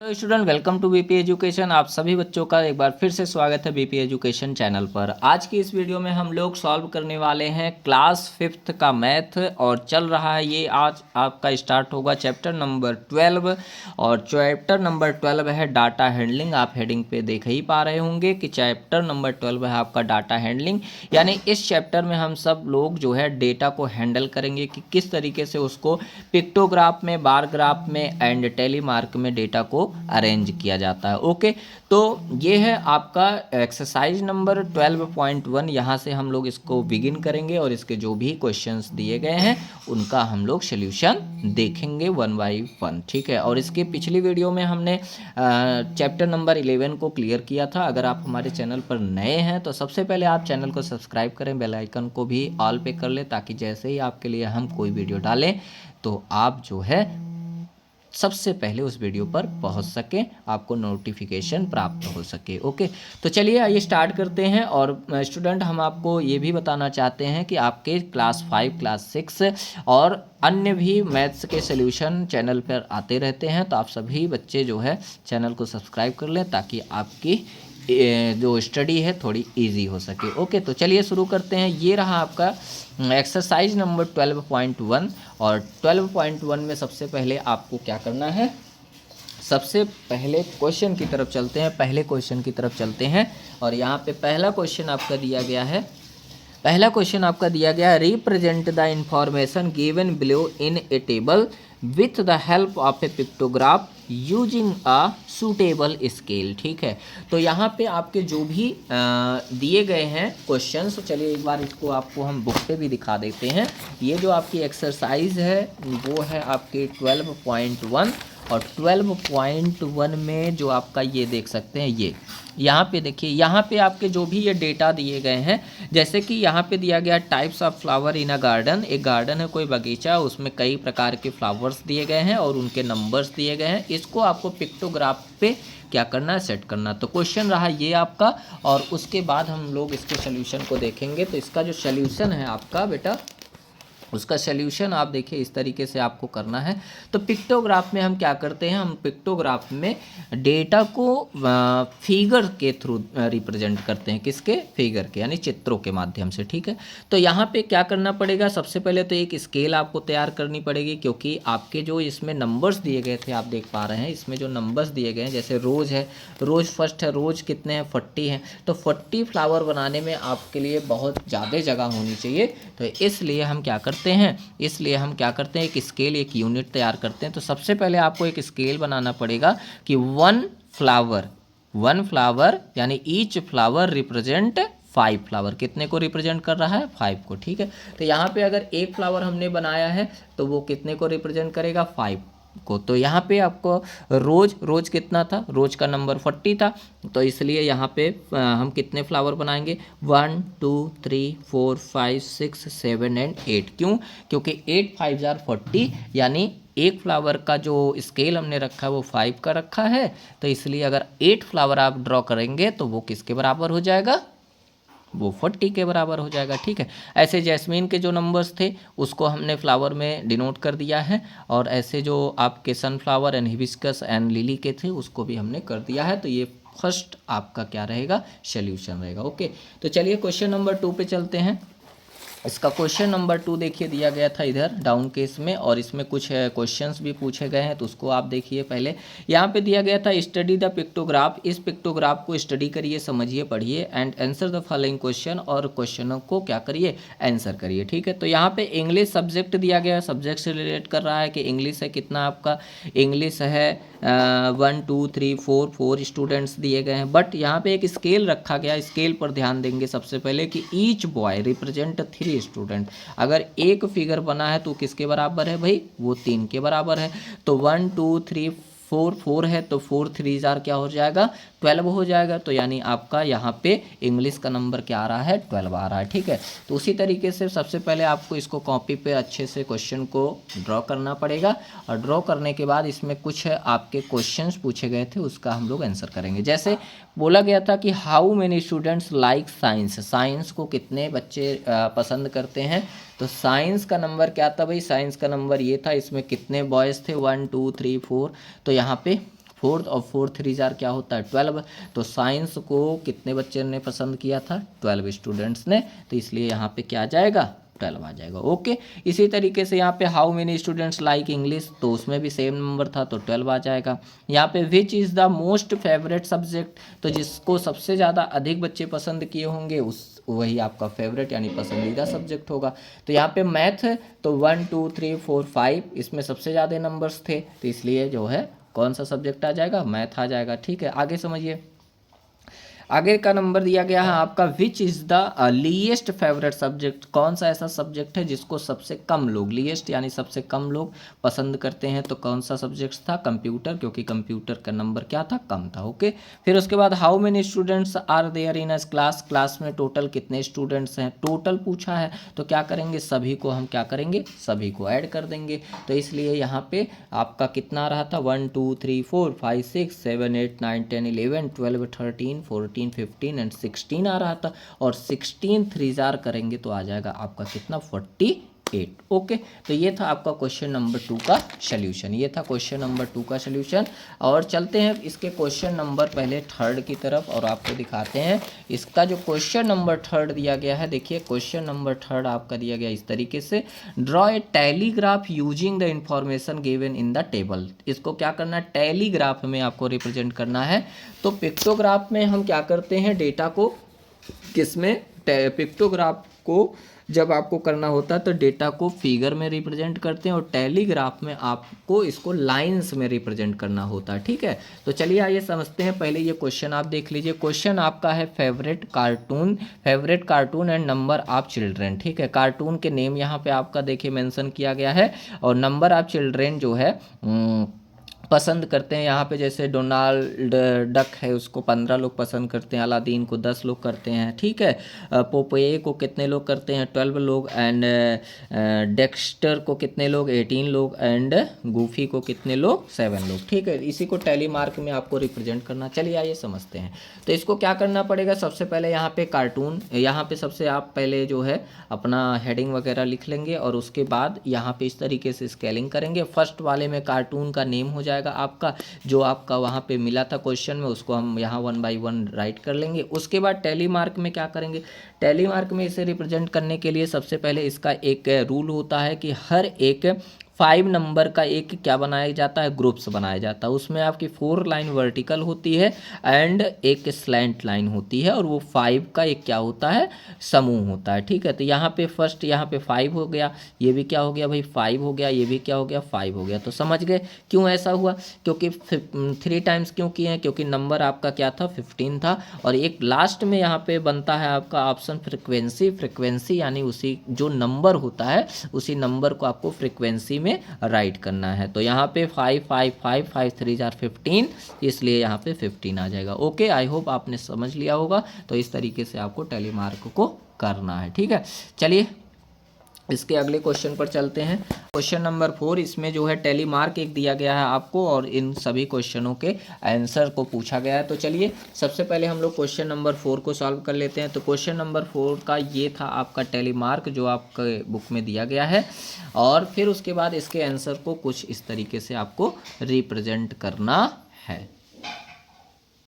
तो student welcome to BP education. आप सभी बच्चों का एक बार फिर से स्वागत है बीपी एजुकेशन चैनल पर। आज की इस वीडियो में हम लोग सॉल्व करने वाले हैं क्लास 5th का मैथ, और चल रहा है ये आज आपका स्टार्ट होगा चैप्टर नंबर 12, और चैप्टर नंबर 12 है डाटा हैंडलिंग। आप हेडिंग पे देख ही पा रहे होंगे कि चैप्टर नंबर 12 है आपका डाटा हैंडलिंग। यानी इस चैप्टर में हम सब लोग जो है डेटा को हैंडल करेंगे कि किस तरीके से उसको पिक्टोग्राफ में, बार ग्राफ में एंड टेलीमार्क में डेटा को अरेंज किया जाता है। ओके, तो ये है आपका एक्सरसाइज नंबर 12.1। यहाँ से हम लोग इसको बिगिन करेंगे और इसके जो भी क्वेश्चंस दिए गए हैं उनका हम लोग सोल्यूशन देखेंगे 1 बाई 1। ठीक है, और इसके पिछली वीडियो में हमने चैप्टर नंबर 11 को क्लियर किया था। अगर आप हमारे चैनल पर नए हैं तो सबसे पहले आप चैनल को सब्सक्राइब करें, बेल आइकन को भी ऑल पे कर लें, ताकि जैसे ही आपके लिए हम कोई वीडियो डालें तो आप जो है सबसे पहले उस वीडियो पर पहुंच सके, आपको नोटिफिकेशन प्राप्त हो सके। ओके, तो चलिए आइए स्टार्ट करते हैं। और स्टूडेंट, हम आपको ये भी बताना चाहते हैं कि आपके क्लास 5, क्लास 6 और अन्य भी मैथ्स के सॉल्यूशन चैनल पर आते रहते हैं, तो आप सभी बच्चे जो है चैनल को सब्सक्राइब कर लें, ताकि आपकी जो स्टडी है थोड़ी इजी हो सके। ओके, तो चलिए शुरू करते हैं। ये रहा आपका एक्सरसाइज नंबर 12.1, और 12.1 में सबसे पहले आपको क्या करना है, सबसे पहले क्वेश्चन की तरफ चलते हैं। पहले क्वेश्चन की तरफ चलते हैं, और यहाँ पे पहला क्वेश्चन आपका दिया गया है। पहला क्वेश्चन आपका दिया गया है, represent the information given below in A table with the help of A pictograph using a suitable scale. ठीक है, तो यहाँ पे आपके जो भी दिए गए हैं क्वेश्चंस, चलिए एक बार इसको आपको हम बुक पे भी दिखा देते हैं। ये जो आपकी एक्सरसाइज है वो है आपकी 12.1, और 12.1 में जो आपका ये देख सकते हैं, ये यहाँ पे देखिए, यहाँ पे आपके जो भी ये डेटा दिए गए हैं, जैसे कि यहाँ पे दिया गया types of flower in a garden. एक गार्डन है, कोई बगीचा, उसमें कई प्रकार के फ्लावर्स दिए गए हैं और उनके नंबर्स दिए गए हैं। इसको आपको पिक्टोग्राफ पे क्या करना है, सेट करना। तो क्वेश्चन रहा ये आपका, और उसके बाद हम लोग इसके सोल्यूशन को देखेंगे। तो इसका जो सोल्यूशन है आपका बेटा, उसका सल्यूशन आप देखिए इस तरीके से आपको करना है। तो पिक्टोग्राफ में हम क्या करते हैं, हम पिक्टोग्राफ में डेटा को फिगर के थ्रू रिप्रेजेंट करते हैं। किसके? फिगर के, यानी चित्रों के माध्यम से। ठीक है, तो यहाँ पे क्या करना पड़ेगा, सबसे पहले तो एक स्केल आपको तैयार करनी पड़ेगी, क्योंकि आपके जो इसमें नंबर्स दिए गए थे, आप देख पा रहे हैं इसमें जो नंबर्स दिए गए हैं, जैसे रोज है, रोज फर्स्ट है, रोज कितने हैं, 40 हैं। तो 40 फ्लावर बनाने में आपके लिए बहुत ज़्यादा जगह होनी चाहिए। तो इसलिए हम क्या करते हैं, क्या करते हैं, एक स्केल, एक यूनिट तैयार करते हैं। तो सबसे पहले आपको एक स्केल बनाना पड़ेगा कि 1 फ्लावर यानी ईच फ्लावर रिप्रेजेंट 5 फ्लावर। कितने को रिप्रेजेंट कर रहा है, 5 को। ठीक है, तो यहाँ पे अगर एक फ्लावर हमने बनाया है तो वो कितने को रिप्रेजेंट करेगा, 5 को। तो यहाँ पे आपको रोज कितना था, रोज का नंबर 40 था, तो इसलिए यहाँ पे हम कितने फ्लावर बनाएंगे, 1 2 3 4 5 6 7 एंड 8। क्यों? क्योंकि 8 5 40, यानी एक फ्लावर का जो स्केल हमने रखा है वो 5 का रखा है। तो इसलिए अगर 8 फ्लावर आप ड्रॉ करेंगे तो वो किसके बराबर हो जाएगा, वो 40 के बराबर हो जाएगा। ठीक है, ऐसे जैस्मीन के जो नंबर्स थे उसको हमने फ्लावर में डिनोट कर दिया है, और ऐसे जो आपके sunflower and hibiscus and lily के थे उसको भी हमने कर दिया है। तो ये फर्स्ट आपका क्या रहेगा, सोल्यूशन रहेगा। ओके, तो चलिए क्वेश्चन नंबर 2 पे चलते हैं। इसका क्वेश्चन नंबर 2 देखिए दिया गया था इधर डाउन केस में, और इसमें कुछ क्वेश्चंस भी पूछे गए हैं, तो उसको आप देखिए। पहले यहाँ पे दिया गया था स्टडी द पिक्टोग्राफ। इस पिक्टोग्राफ को स्टडी करिए, समझिए, पढ़िए and answer the following question, और क्वेश्चनों को क्या करिए, आंसर करिए। ठीक है, तो यहाँ पे इंग्लिश सब्जेक्ट दिया गया है, सब्जेक्ट से रिलेट कर रहा है कि इंग्लिश है कितना आपका, इंग्लिश है 1 2 3 4 स्टूडेंट्स दिए गए हैं। बट यहाँ पे एक स्केल रखा गया, स्केल पर ध्यान देंगे सबसे पहले कि ईच बॉय रिप्रेजेंट 3 स्टूडेंट। अगर एक फिगर बना है तो किसके बराबर है भाई, वो 3 के बराबर है। तो 1 2 3 4 है, तो 4 3 जार क्या हो जाएगा, 12 हो जाएगा। तो यानी आपका यहाँ पे इंग्लिश का नंबर क्या आ रहा है, 12 आ रहा है। ठीक है, तो उसी तरीके से सबसे पहले आपको इसको कॉपी पे अच्छे से क्वेश्चन को ड्रॉ करना पड़ेगा, और ड्रॉ करने के बाद इसमें कुछ आपके क्वेश्चंस पूछे गए थे, उसका हम लोग आंसर करेंगे। जैसे बोला गया था कि how many students like science, science को कितने बच्चे पसंद करते हैं। तो साइंस का नंबर क्या था भाई, साइंस का नंबर ये था, इसमें कितने बॉयज़ थे, 1 2 3 4, तो यहाँ पे 4 और 4 3 जार क्या होता है 12। तो साइंस को कितने बच्चे ने पसंद किया था 12 स्टूडेंट्स ने, तो इसलिए यहाँ पे क्या आ जाएगा 12 आ जाएगा। ओके, इसी तरीके से यहाँ पे how many students like English, तो उसमें भी सेम नंबर था तो 12 आ जाएगा। यहाँ पे विच is the most favourite subject, तो जिसको सबसे ज़्यादा अधिक बच्चे पसंद किए होंगे उस वही आपका फेवरेट यानी पसंदीदा सब्जेक्ट होगा। तो यहाँ पे मैथ है तो 1 2 3 4 5 इसमें सबसे ज़्यादा नंबर्स थे, तो इसलिए जो है कौन सा सब्जेक्ट आ जाएगा मैथ आ जाएगा। ठीक है, आगे समझिए। आगे का नंबर दिया गया है आपका which is the least favourite subject, कौन सा ऐसा सब्जेक्ट है जिसको सबसे कम लोग, लीएस्ट यानी सबसे कम लोग पसंद करते हैं, तो कौन सा सब्जेक्ट था कंप्यूटर, क्योंकि कंप्यूटर का नंबर क्या था कम था। ओके, फिर उसके बाद how many students are there in a class, class में टोटल कितने स्टूडेंट्स हैं, टोटल पूछा है तो क्या करेंगे सभी को हम क्या करेंगे सभी को ऐड कर देंगे, तो इसलिए यहाँ पे आपका कितना रहा था 1 2 3 4 5 6 7 8 9 10 11 12 13 14 15 एंड 16 आ रहा था, और 16 3 जार करेंगे तो आ जाएगा आपका कितना 48। ओके, तो ये था आपका क्वेश्चन नंबर 2 का सल्यूशन, ये था क्वेश्चन नंबर 2 का सल्यूशन। और चलते हैं इसके क्वेश्चन नंबर पहले 3 की तरफ और आपको दिखाते हैं इसका जो क्वेश्चन नंबर 3 दिया गया है। देखिए क्वेश्चन नंबर 3 आपका दिया गया इस तरीके से, draw a telegraph using the information given in the table. इसको क्या करना है टेलीग्राफ में आपको रिप्रेजेंट करना है। तो पिक्टोग्राफ में हम क्या करते हैं डेटा को किसमें पिक्टोग्राफ को जब आपको करना होता है तो डेटा को फिगर में रिप्रेजेंट करते हैं, और टेलीग्राफ में आपको इसको लाइंस में रिप्रेजेंट करना होता है। ठीक है, तो चलिए आइए समझते हैं। पहले ये क्वेश्चन आप देख लीजिए, क्वेश्चन आपका है favourite cartoon and number of children. ठीक है, कार्टून के नेम यहाँ पे आपका देखिए मेंशन किया गया है, और नंबर ऑफ चिल्ड्रेन जो है पसंद करते हैं यहाँ पे, जैसे डोनाल्ड डक है उसको 15 लोग पसंद करते हैं, अलादीन को 10 लोग करते हैं। ठीक है, पोपोए को कितने लोग करते हैं 12 लोग, एंड डेक्स्टर को कितने लोग 18 लोग, एंड गूफी को कितने लोग 7 लोग। ठीक है, इसी को टैली मार्क में आपको रिप्रेजेंट करना। चलिए आइए समझते हैं। तो इसको क्या करना पड़ेगा, सबसे पहले यहाँ पे कार्टून, यहाँ पे सबसे आप पहले जो है अपना हेडिंग वगैरह लिख लेंगे, और उसके बाद यहाँ पे इस तरीके से स्केलिंग करेंगे। फर्स्ट वाले में कार्टून का नेम हो जाएगा आपका, जो आपका वहाँ पे मिला था क्वेश्चन में, उसको हम यहाँ 1 बाई 1 राइट कर लेंगे। उसके बाद टैली मार्क में क्या करेंगे, टैली मार्क में इसे रिप्रेजेंट करने के लिए सबसे पहले इसका एक रूल होता है कि हर एक 5 नंबर का एक क्या बनाया जाता है ग्रुप्स बनाया जाता है। उसमें आपकी 4 लाइन वर्टिकल होती है एंड एक स्लैंट लाइन होती है, और वो 5 का एक क्या होता है समूह होता है। ठीक है, तो यहाँ पे फर्स्ट यहाँ पे 5 हो गया, ये भी क्या हो गया भाई 5 हो गया, ये भी क्या हो गया 5 हो गया। तो समझ गए क्यों ऐसा हुआ, क्योंकि 3 टाइम्स क्यों किए हैं, क्योंकि नंबर आपका क्या था 15 था। और एक लास्ट में यहाँ पे बनता है आपका ऑप्शन फ्रिक्वेंसी, यानी उसी जो नंबर होता है उसी नंबर को आपको फ्रिक्वेंसी में राइट करना है। तो यहाँ पे 5 5 5 5 3 जार 15, इसलिए यहाँ पे 15 आ जाएगा। ओके, आई होप आपने समझ लिया होगा। तो इस तरीके से आपको टैली मार्क को करना है। ठीक है, चलिए इसके अगले क्वेश्चन पर चलते हैं। क्वेश्चन नंबर 4, इसमें जो है टैली मार्क एक दिया गया है आपको, और इन सभी क्वेश्चनों के आंसर को पूछा गया है। तो चलिए सबसे पहले हम लोग क्वेश्चन नंबर 4 को सॉल्व कर लेते हैं। तो क्वेश्चन नंबर 4 का ये था आपका टैली मार्क जो आपके बुक में दिया गया है, और फिर उसके बाद इसके आंसर को कुछ इस तरीके से आपको रिप्रेजेंट करना है।